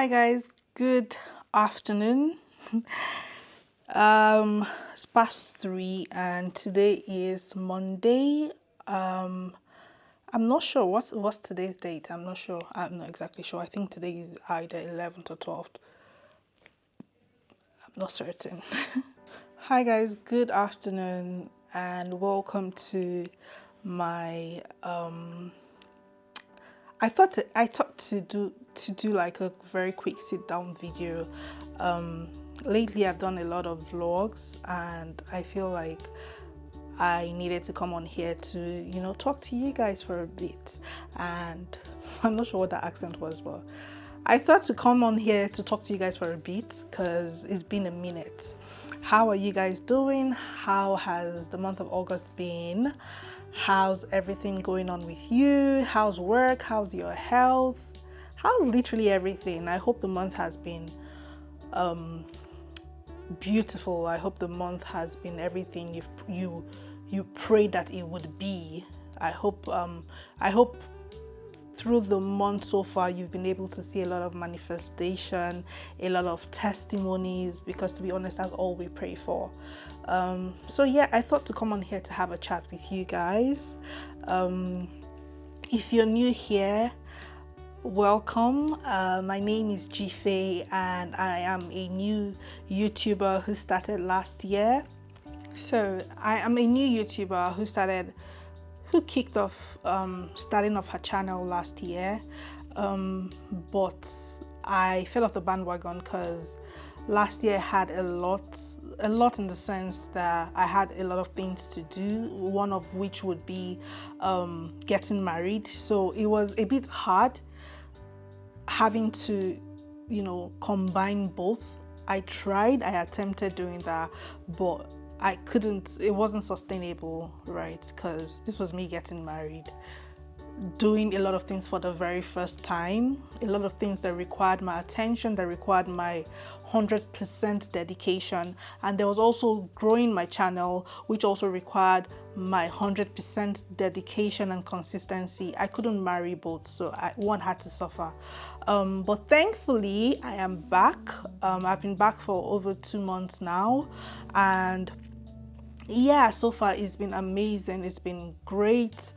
Hi guys, good afternoon. It's past 3 and today is Monday. Um I'm not sure what's today's date. I'm not sure. I'm not exactly sure. I think today is either 11th or 12th. I'm not certain. Hi guys, good afternoon and welcome to my I thought to do like a very quick sit down video. Lately I've done a lot of vlogs and I feel like I needed to come on here to talk to you guys for a bit. And I'm not sure what that accent was, but I thought to come on here to talk to you guys for a bit because it's been a minute. How are you guys doing? How has the month of August been? How's everything going on with you? How's work? How's your health? How's literally everything? I hope the month has been beautiful. I hope the month has been everything you prayed that it would be. I hope through the month so far you've been able to see a lot of manifestation, a lot of testimonies, because to be honest, that's all we pray for. So yeah, I thought to come on here to have a chat with you guys. If you're new here, welcome. My name is Jife and I am a new YouTuber who started last year. So I am a new YouTuber who kicked off starting off her channel last year, but I fell off the bandwagon because last year I had a lot in the sense that I had a lot of things to do, one of which would be getting married. So it was a bit hard having to combine both. I attempted doing that, but I couldn't. It wasn't sustainable, right? Because this was me getting married, doing a lot of things for the very first time, a lot of things that required my attention, that required my 100% dedication. And there was also growing my channel, which also required my 100% dedication and consistency. I couldn't marry both, so one had to suffer. But thankfully, I am back. I've been back for over 2 months now, and yeah, so far it's been amazing. It's been great.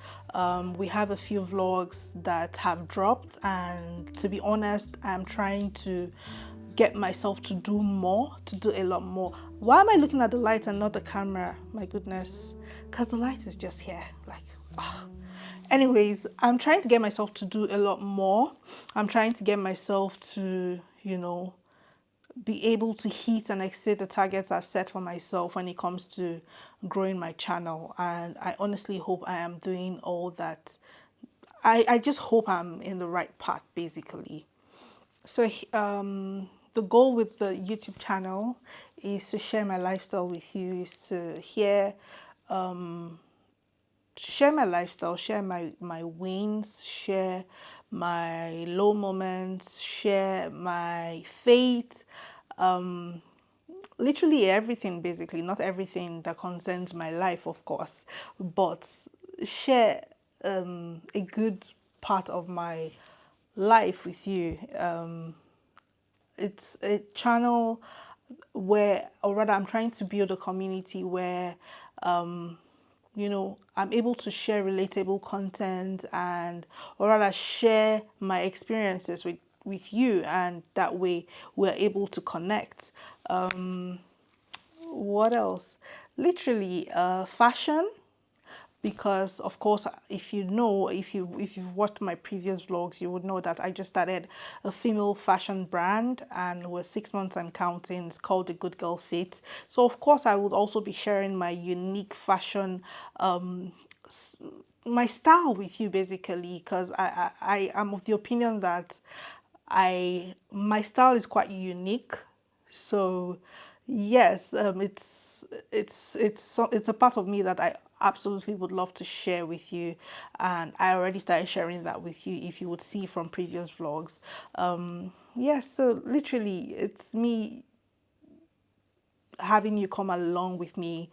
We have a few vlogs that have dropped, and to be honest, I'm trying to get myself to do more, to do a lot more. Why am I looking at the light and not the camera? My goodness, because the light is just here, like, oh. Anyways, I'm trying to get myself to do a lot more. I'm trying to get myself to, be able to hit and exceed the targets I've set for myself when it comes to growing my channel. And I honestly hope I am doing all that. I just hope I'm in the right path, basically. So the goal with the YouTube channel is to share my lifestyle with you, is to share my lifestyle, share my wins, share my low moments, share my faith, literally everything, basically. Not everything that concerns my life, of course, but share a good part of my life with you. It's a channel where, or rather, I'm trying to build a community where I'm able to share relatable content, and or rather share my experiences with you, and that way we're able to connect. What else? Literally fashion, because of course, if you've watched my previous vlogs, you would know that I just started a female fashion brand, and we're 6 months and counting. It's called the Good Girl Fit. So of course I would also be sharing my unique fashion, my style with you, basically, because I am of the opinion that my style is quite unique. So yes, it's a part of me that I absolutely would love to share with you, and I already started sharing that with you, if you would see from previous vlogs. Yes, so literally it's me having you come along with me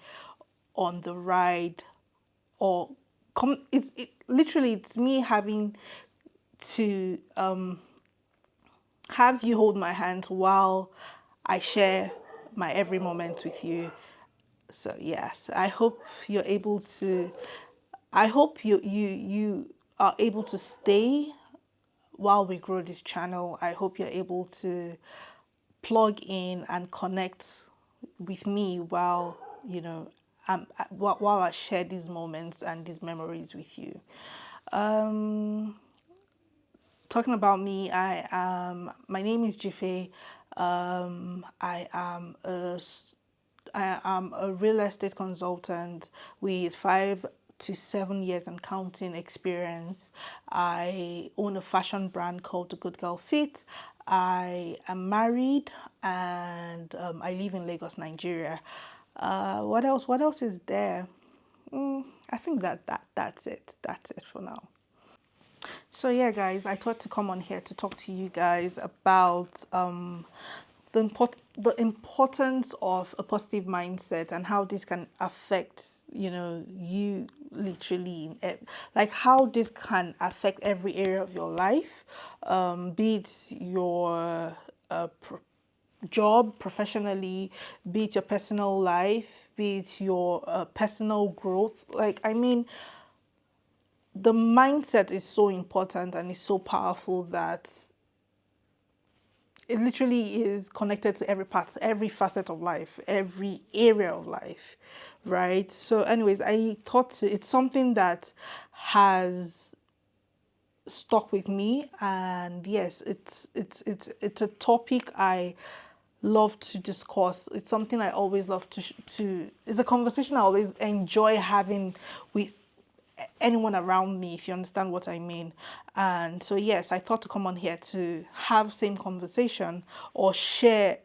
on the ride, or literally it's me having to have you hold my hand while I share my every moment with you. So yes, I hope you're able to. I hope you are able to stay while we grow this channel. I hope you're able to plug in and connect with me while while I share these moments and these memories with you. Um, Talking about me, my name is Jife. I am a real estate consultant with 5 to 7 years and counting experience. I own a fashion brand called The Good Girl Fit. I am married and I live in Lagos, Nigeria. What else? What else is there? I think that's it. That's it for now. So yeah, guys, I thought to come on here to talk to you guys about the importance of a positive mindset and how this can affect you literally like how this can affect every area of your life, be it your job professionally, be it your personal life, be it your personal growth. Like, I mean, the mindset is so important and is so powerful that it literally is connected to every part, every facet of life, every area of life, right? So anyways, I thought it's something that has stuck with me, and yes, it's a topic I love to discuss. It's something I always love to it's a conversation I always enjoy having with anyone around me, if you understand what I mean. And so yes, I thought to come on here to have same conversation or share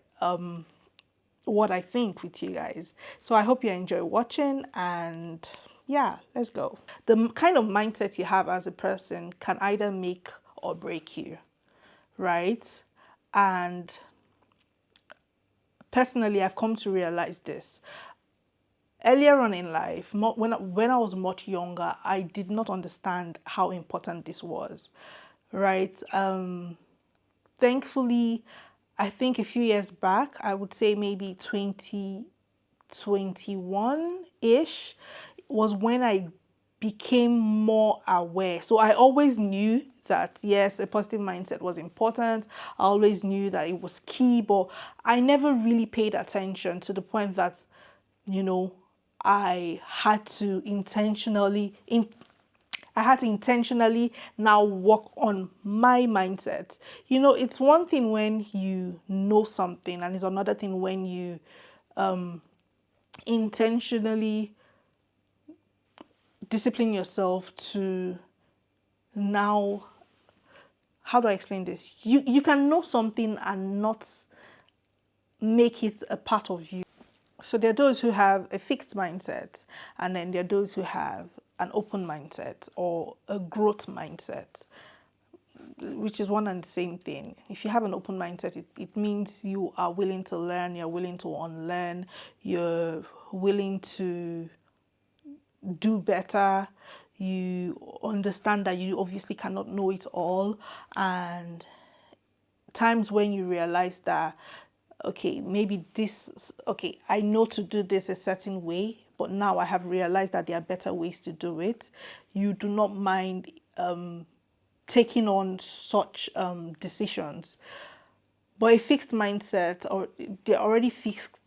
what I think with you guys. So I hope you enjoy watching, and yeah, let's go. The kind of mindset you have as a person can either make or break you, right? And personally, I've come to realize this. Earlier on in life, when I was much younger, I did not understand how important this was, right? Thankfully, I think a few years back, I would say maybe 2021-ish, was when I became more aware. So I always knew that yes, a positive mindset was important. I always knew that it was key, but I never really paid attention to the point that, you know, I had to intentionally now work on my mindset. You know, it's one thing when you know something, and it's another thing when you intentionally discipline yourself to now, how do I explain this? You can know something and not make it a part of you. So there are those who have a fixed mindset, and then there are those who have an open mindset or a growth mindset, which is one and the same thing. If you have an open mindset, it means you are willing to learn, you're willing to unlearn, you're willing to do better, you understand that you obviously cannot know it all, and times when you realize that okay, maybe this, okay, I know to do this a certain way, but now I have realized that there are better ways to do it. You do not mind taking on such decisions. But a fixed mindset, or they're already fixed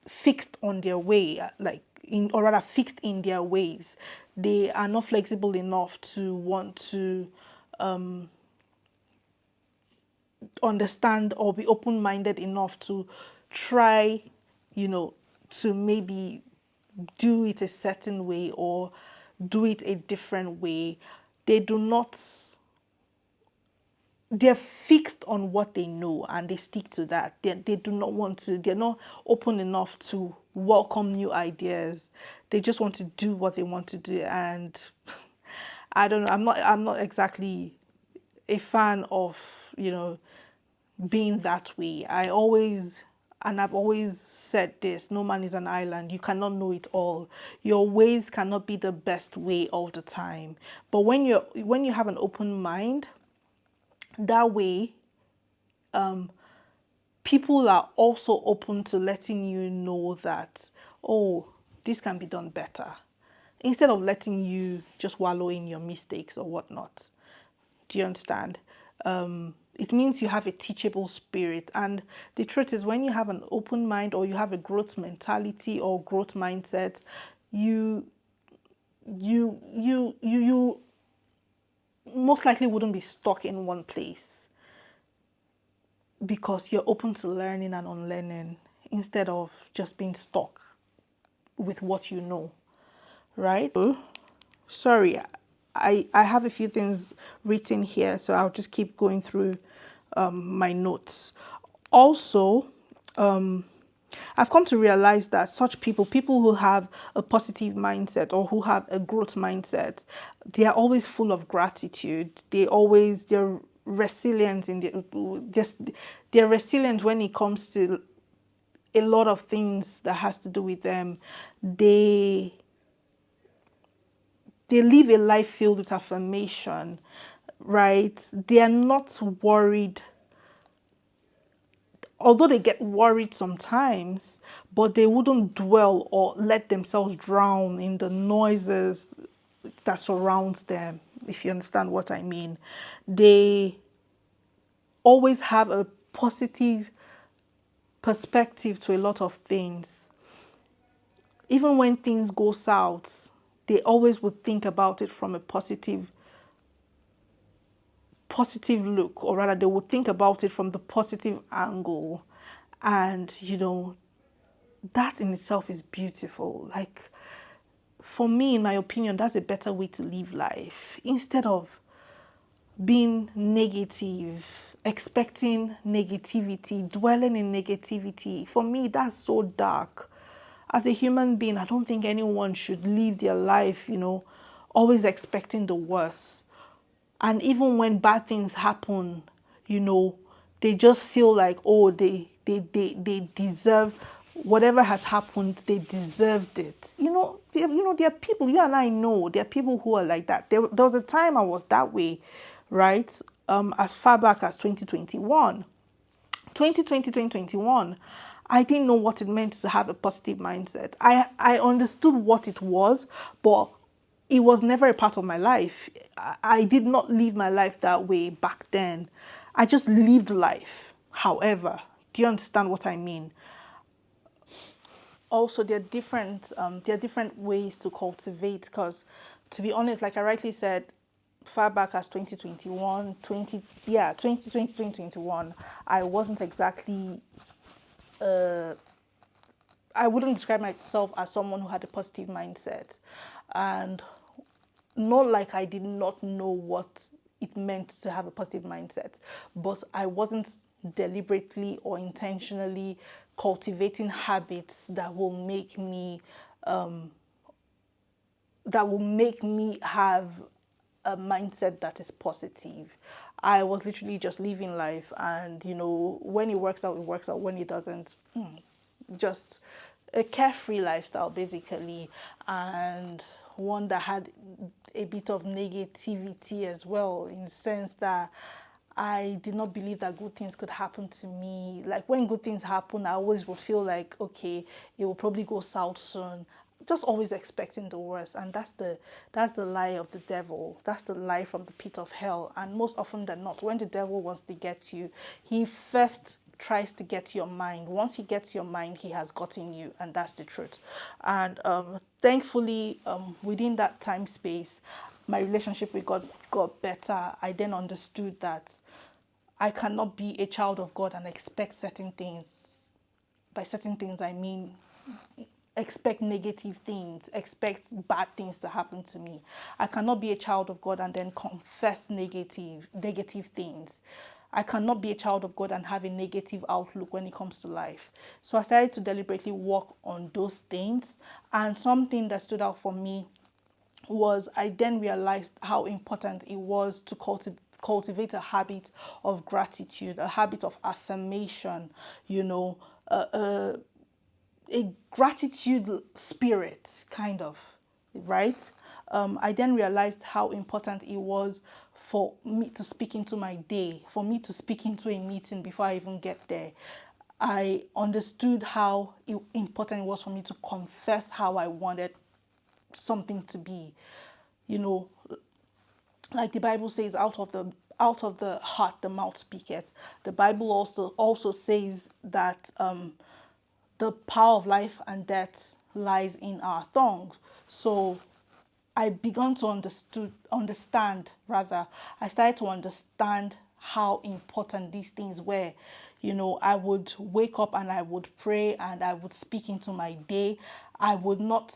on their way, like in, or rather fixed in their ways. They are not flexible enough to want to understand or be open-minded enough to try, you know, to maybe do it a certain way or do it a different way. They do not, they're fixed on what they know and they stick to that. They do not want to, they're not open enough to welcome new ideas. They just want to do what they want to do. And I don't know, I'm not exactly a fan of, you know, being that way. I've always said this, no man is an island. You cannot know it all. Your ways cannot be the best way all the time. But when you have an open mind, that way people are also open to letting you know that, oh, this can be done better, instead of letting you just wallow in your mistakes or whatnot. Do you understand? It means you have a teachable spirit. And the truth is, when you have an open mind or you have a growth mentality or growth mindset, you you most likely wouldn't be stuck in one place because you're open to learning and unlearning instead of just being stuck with what you know, right? Sorry, I have a few things written here, so I'll just keep going through my notes. Also, I've come to realize that such people who have a positive mindset or who have a growth mindset, they are always full of gratitude. They're resilient in they're resilient when it comes to a lot of things that has to do with them. They they live a life filled with affirmation, right? They are not worried, although they get worried sometimes, but they wouldn't dwell or let themselves drown in the noises that surrounds them, if you understand what I mean. They always have a positive perspective to a lot of things. Even when things go south, they always would think about it from a positive look, or rather they would think about it from the positive angle. And that in itself is beautiful. Like, for me, in my opinion, that's a better way to live life, instead of being negative, expecting negativity, dwelling in negativity. For me, that's so dark. As a human being, I don't think anyone should live their life, always expecting the worst. And even when bad things happen, you know they just feel like, oh, they deserve whatever has happened. They deserved it. There are people, you and I know, there are people who are like that. There was a time I was that way, right? As far back as 2021, 2021, I didn't know what it meant to have a positive mindset. I understood what it was, but it was never a part of my life. I did not live my life that way back then. I just lived life. However, do you understand what I mean? Also, there are different ways to cultivate, because, to be honest, like I rightly said, far back as 2021, 20, yeah, 2020, 2021, I wasn't exactly, I wouldn't describe myself as someone who had a positive mindset. And not like I did not know what it meant to have a positive mindset, but I wasn't deliberately or intentionally cultivating habits that will make me have a mindset that is positive. I was literally just living life, and when it works out, it works out. When it doesn't, just a carefree lifestyle, basically, and one that had a bit of negativity as well, in the sense that I did not believe that good things could happen to me. Like, when good things happen, I always would feel like, okay, it will probably go south soon. Just always expecting the worst, and that's the lie of the devil. That's the lie from the pit of hell. And most often than not, when the devil wants to get you, he first tries to get your mind. Once he gets your mind, he has gotten you, and that's the truth. And thankfully, within that time space, my relationship with God got better. I then understood that I cannot be a child of God and expect certain things. By certain things, I mean expect negative things, expect bad things to happen to me. I cannot be a child of God and then confess negative things. I cannot be a child of God and have a negative outlook when it comes to life. So I started to deliberately work on those things. And something that stood out for me was, I then realized how important it was to cultivate a habit of gratitude, a habit of affirmation, a gratitude spirit, kind of, right? I then realized how important it was for me to speak into my day, for me to speak into a meeting before I even get there. I understood how important it was for me to confess how I wanted something to be. You know, like the Bible says, out of the heart the mouth speaketh. The Bible also says that the power of life and death lies in our tongues. So I began to understand rather. I started to understand how important these things were. I would wake up and I would pray and I would speak into my day. I would not,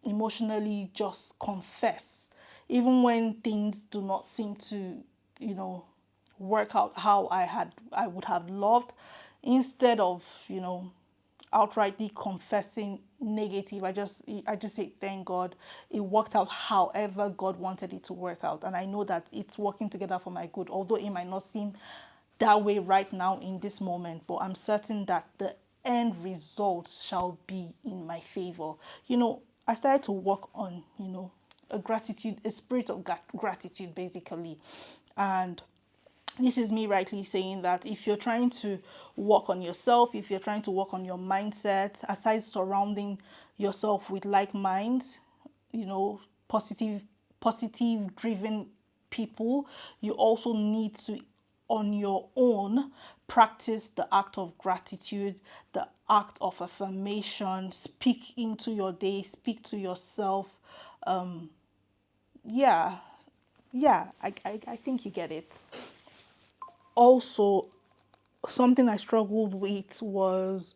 emotionally just confess, even when things do not seem to, you know, work out how I would have loved. Instead of, outrightly confessing negative, I just say thank God it worked out however God wanted it to work out, and I know that it's working together for my good, although it might not seem that way right now in this moment, but I'm certain that the end results shall be in my favor. I started to work on, a spirit of gratitude basically. And this is me rightly saying that if you're trying to work on yourself, if you're trying to work on your mindset, aside surrounding yourself with like minds, positive, driven people, you also need to, on your own, practice the act of gratitude, the act of affirmation, speak into your day, speak to yourself. Yeah, yeah, I think you get it. Also, something I struggled with was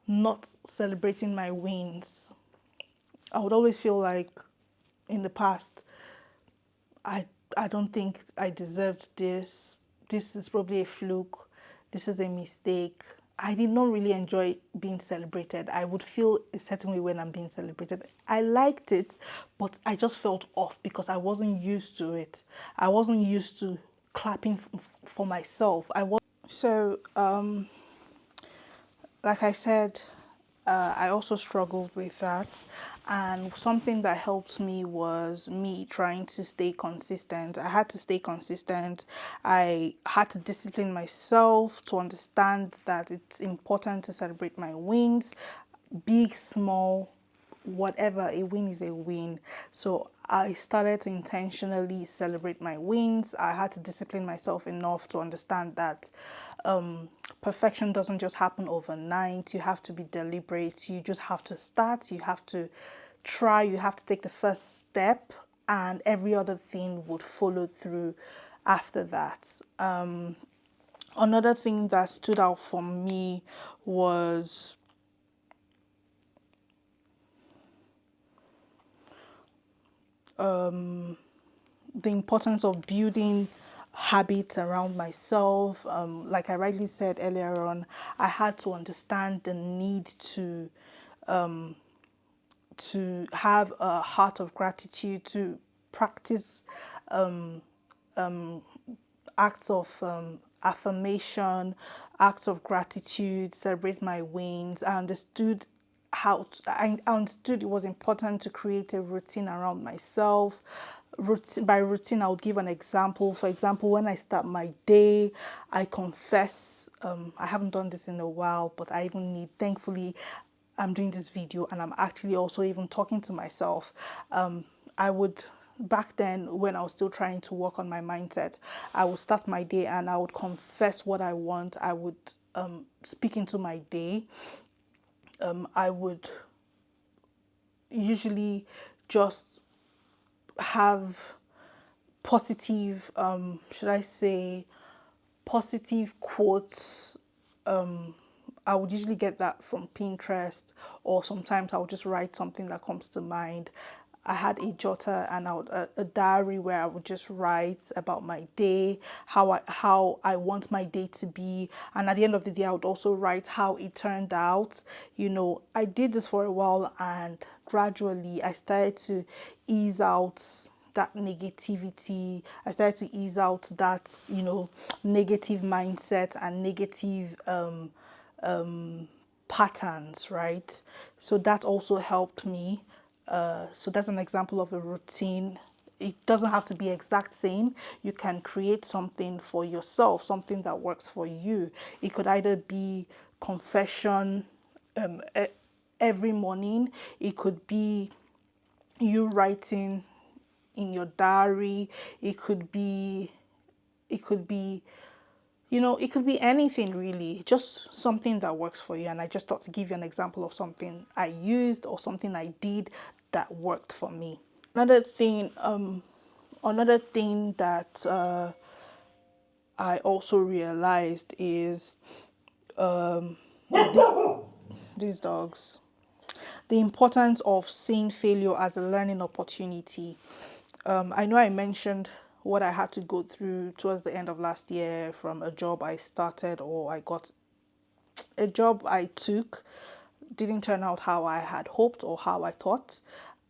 not celebrating my wins. I would always feel like in the past, I I don't think I deserved this. This is probably a fluke. This is a mistake. I did not really enjoy being celebrated. I would feel a certain way when I'm being celebrated. I liked it, but I just felt off because I wasn't used to it. I wasn't used to clapping for myself. So, like I said, I also struggled with that. And something that helped me was me trying to stay consistent. I had to stay consistent. I had to discipline myself to understand that it's important to celebrate my wins, big, small, whatever. A win is a win. So I started to intentionally celebrate my wins. I had to discipline myself enough to understand that perfection doesn't just happen overnight. You have to be deliberate. You just have to start. You have to try. You have to take the first step, and every other thing would follow through after that. Another thing that stood out for me was the importance of building habits around myself. Like I rightly said earlier on, I had to understand the need to have a heart of gratitude, to practice acts of affirmation, acts of gratitude, celebrate my wins. I understood it was important to create a routine around myself. By routine, I would give an example. For example, when I start my day, I confess. I haven't done this in a while, but I even need, thankfully, I'm doing this video and I'm actually also even talking to myself. I would, back then when I was still trying to work on my mindset, I would start my day and I would confess what I want. I would speak into my day. I would usually just have positive, should I say, positive quotes. I would usually get that from Pinterest, or sometimes I would just write something that comes to mind. I had a jotter and a diary where I would just write about my day, how I want my day to be, and at the end of the day, I would also write how it turned out. I did this for a while, and gradually, I started to ease out that negativity. I started to ease out that, negative mindset and negative patterns, right? So that also helped me. So that's an example of a routine. It doesn't have to be exact same. You can create something for yourself, something that works for you. It could either be confession every morning. It could be you writing in your diary. It could be it could be anything really, just something that works for you. And I just thought to give you an example of something I used or something I did that worked for me. Another thing that I also realized is these dogs, the importance of seeing failure as a learning opportunity. I know I mentioned what I had to go through towards the end of last year from a job I started, or I got a job I took, didn't turn out how I had hoped or how I thought.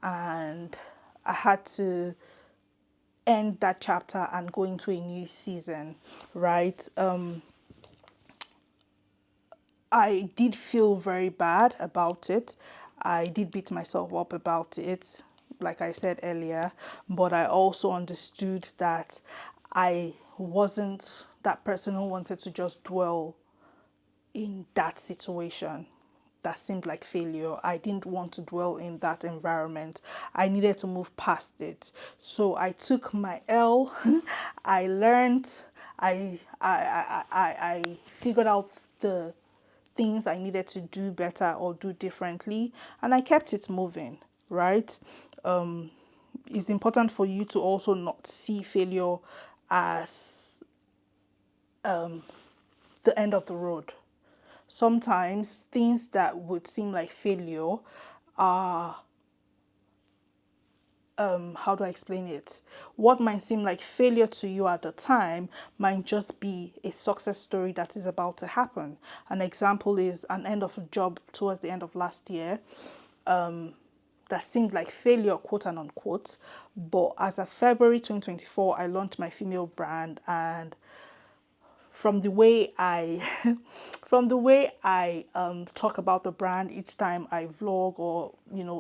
And I had to end that chapter and go into a new season, right? I did feel very bad about it. I did beat myself up about it, like I said earlier, but I also understood that I wasn't that person who wanted to just dwell in that situation that seemed like failure. I didn't want to dwell in that environment. I needed to move past it. So I took my L. I learned. I figured out the things I needed to do better or do differently, and I kept it moving. Right. It's important for you to also not see failure as the end of the road. Sometimes things that would seem like failure are, how do I explain it? What might seem like failure to you at the time might just be a success story that is about to happen. An example is an end of a job towards the end of last year, that seemed like failure, quote and unquote. But as of February 2024, I launched my female brand, and from the way I talk about the brand each time I vlog, or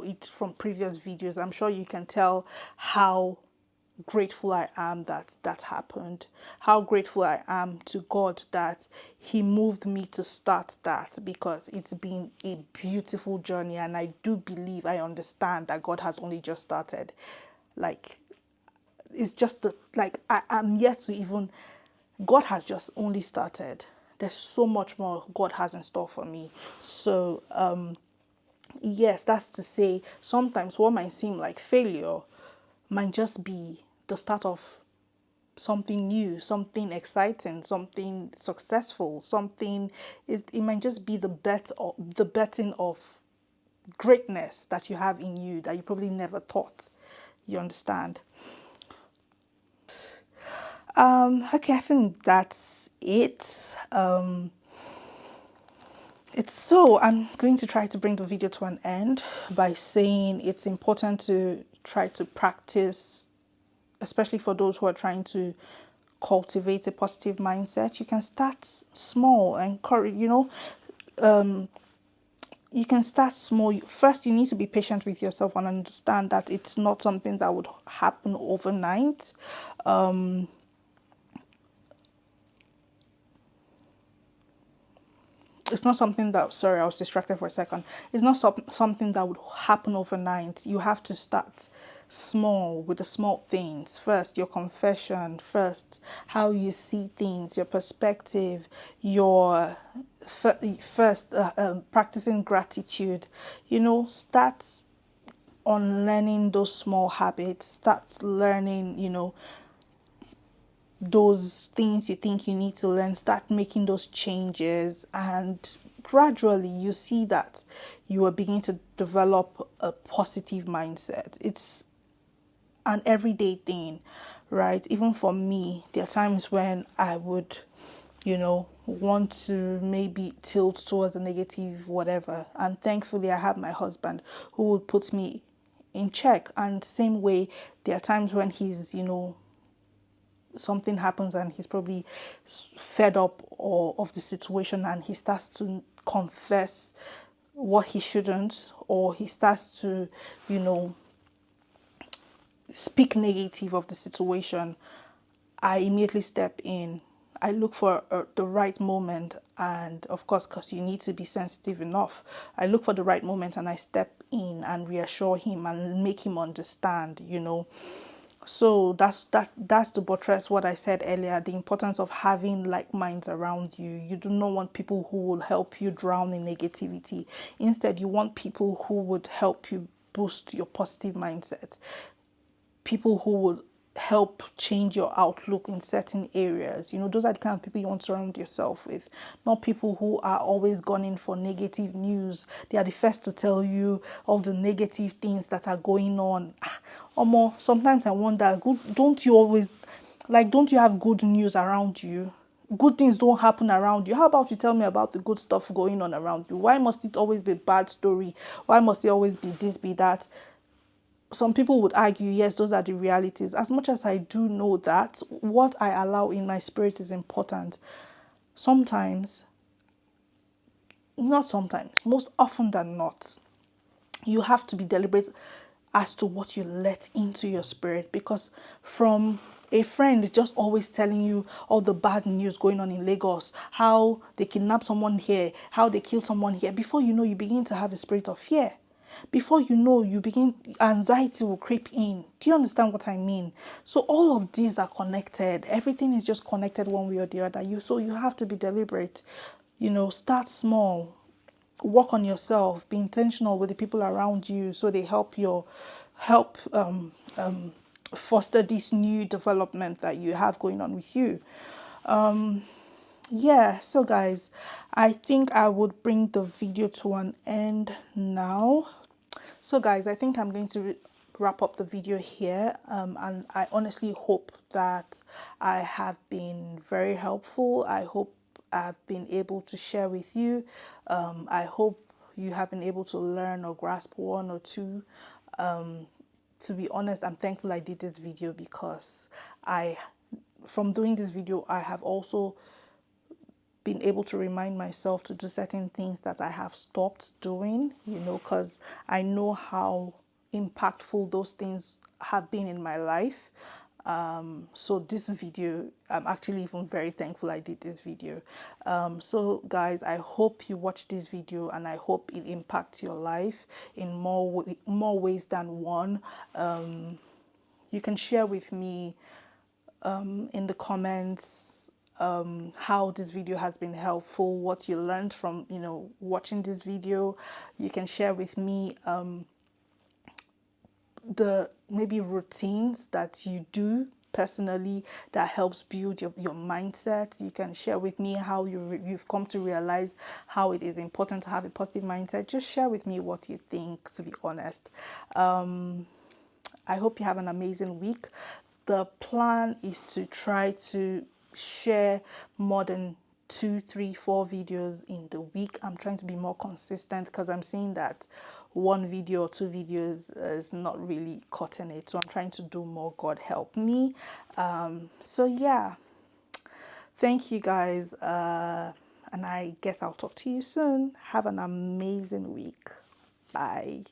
each from previous videos, I'm sure you can tell how grateful I am that that happened, how grateful I am to God that He moved me to start that, because it's been a beautiful journey, and I do believe, I understand that God has only just started. Like, it's just I'm yet to even, God has just only started. There's so much more God has in store for me. So yes, that's to say, sometimes what might seem like failure might just be the start of something new, something exciting, something successful, something, it might just be the betting of greatness that you have in you that you probably never thought. You understand? Okay, I think that's it. I'm going to try to bring the video to an end by saying it's important to try to practice, especially for those who are trying to cultivate a positive mindset. You can start small and you can start small. First, you need to be patient with yourself and understand that it's not something that would happen overnight. It's not something that, sorry, I was distracted for a second. It's not something that would happen overnight. You have to start small with the small things. First, your confession. First, how you see things, your perspective, your first practicing gratitude. Start on learning those small habits. Start learning, those things you think you need to learn. Start making those changes, and gradually you see that you are beginning to develop a positive mindset. It's an everyday thing, right? Even for me, there are times when I would want to maybe tilt towards the negative, whatever, and thankfully I have my husband who would put me in check. And same way, there are times when he's something happens and he's probably fed up of the situation, and he starts to confess what he shouldn't, or he starts to speak negative of the situation. I immediately step in I look for the right moment, and of course, because you need to be sensitive enough, I look for the right moment and I step in and reassure him and make him understand, you know. So that's to buttress what I said earlier, the importance of having like minds around you. You do not want people who will help you drown in negativity. Instead, you want people who would help you boost your positive mindset, people who will help change your outlook in certain areas. You know, those are the kind of people you want to surround yourself with, not people who are always gunning for negative news. They are the first to tell you all the negative things that are going on. Omo, sometimes I wonder, don't you always, like, don't you have good news around you? Good things don't happen around you. How about you tell me about the good stuff going on around you? Why must it always be bad story? Why must it always be this, be that? Some people would argue, yes, those are the realities. As much as I do know that, what I allow in my spirit is important. Sometimes, not sometimes, most often than not, you have to be deliberate as to what you let into your spirit, because from a friend just always telling you all the bad news going on in Lagos, how they kidnapped someone here, how they killed someone here, before you know, you begin to have a spirit of fear. Before you know, you begin, anxiety will creep in. Do you understand what I mean? So all of these are connected. Everything is just connected one way or the other. You have to be deliberate. You know, start small, work on yourself, be intentional with the people around you, so they help foster this new development that you have going on with you. Yeah, so guys, I think I would bring the video to an end now. So guys, I think I'm going to wrap up the video here, and I honestly hope that I have been very helpful. I hope I've been able to share with you. I hope you have been able to learn or grasp one or two. To be honest, I'm thankful I did this video, because from doing this video, I have also been able to remind myself to do certain things that I have stopped doing, you know, because I know how impactful those things have been in my life. So this video, I'm actually even very thankful I did this video. So guys, I hope you watch this video, and I hope it impacts your life in more ways than one. You can share with me in the comments how this video has been helpful, what you learned from, you know, watching this video. You can share with me the maybe routines that you do personally that helps build your mindset. You can share with me how you've come to realize how it is important to have a positive mindset. Just share with me what you think, to be honest. I hope you have an amazing week. The plan is to try to share more than 2, 3, 4 videos in the week. I'm trying to be more consistent, because I'm seeing that one video or 2 videos is not really cutting it. So I'm trying to do more. God help me. So yeah, thank you guys. And I guess I'll talk to you soon. Have an amazing week. Bye.